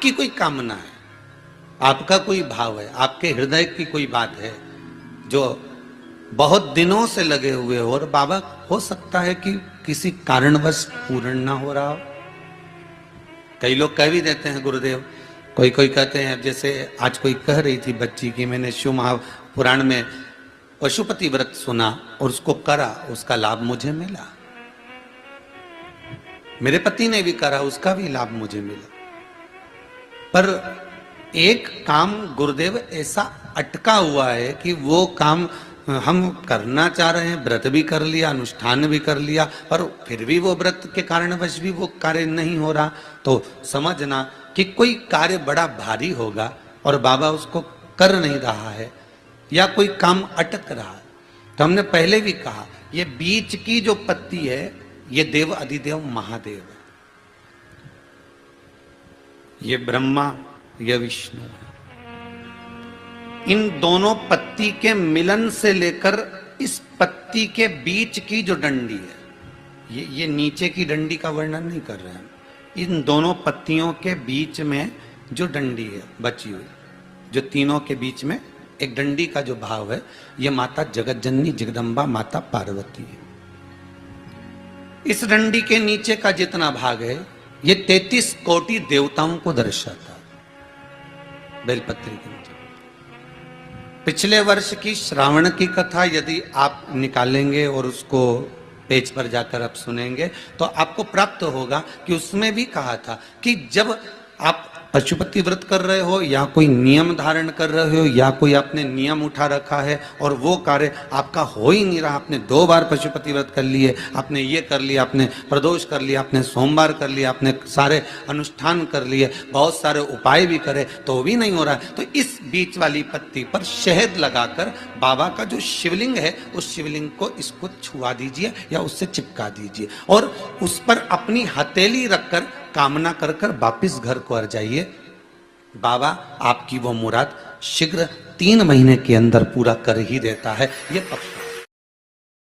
आपकी कोई कामना है, आपका कोई भाव है, आपके हृदय की कोई बात है जो बहुत दिनों से लगे हुए हो और बाबा हो सकता है कि किसी कारणवश पूर्ण ना हो रहा हो। कई लोग कह भी देते हैं गुरुदेव, कोई कोई कहते हैं, जैसे आज कोई कह रही थी बच्ची की मैंने शिव महापुराण में पशुपति व्रत सुना और उसको करा, उसका लाभ मुझे मिला। मेरे पति ने भी करा, उसका भी लाभ मुझे मिला। पर एक काम गुरुदेव ऐसा अटका हुआ है कि वो काम हम करना चाह रहे हैं, व्रत भी कर लिया, अनुष्ठान भी कर लिया, पर फिर भी वो व्रत के कारणवश भी वो कार्य नहीं हो रहा। तो समझना कि कोई कार्य बड़ा भारी होगा और बाबा उसको कर नहीं रहा है, या कोई काम अटक रहा है। तो हमने पहले भी कहा, ये बीच की जो पत्ती है ये देव अधिदेव महादेव है, ये ब्रह्मा, ये विष्णु है। इन दोनों पत्ती के मिलन से लेकर इस पत्ती के बीच की जो डंडी है, ये नीचे की डंडी का वर्णन नहीं कर रहे हैं, इन दोनों पत्तियों के बीच में जो डंडी है बची हुई, जो तीनों के बीच में एक डंडी का जो भाव है, ये माता जगत जननी जगदम्बा माता पार्वती है। इस डंडी के नीचे का जितना भाग है ये 33 कोटि देवताओं को दर्शाता है। बेलपत्री के नीचे पिछले वर्ष की श्रावण की कथा यदि आप निकालेंगे और उसको पेज पर जाकर आप सुनेंगे तो आपको प्राप्त होगा कि उसमें भी कहा था कि जब आप पशुपति व्रत कर रहे हो या कोई नियम धारण कर रहे हो या कोई आपने नियम उठा रखा है और वो कार्य आपका हो ही नहीं रहा, आपने 2 बार पशुपति व्रत कर लिए, आपने ये कर लिया, आपने प्रदोष कर लिया, आपने सोमवार कर लिया, आपने सारे अनुष्ठान कर लिए, बहुत सारे उपाय भी करे तो भी नहीं हो रहा है, तो इस बीच वाली पत्ती पर शहद लगाकर बाबा का जो शिवलिंग है उस शिवलिंग को इसको छुआ दीजिए या उससे चिपका दीजिए और उस पर अपनी हथेली रखकर कामना कर कर वापिस घर को आ जाइए। बाबा आपकी वो मुराद शीघ्र 3 महीने के अंदर पूरा कर ही देता है, ये पक्का।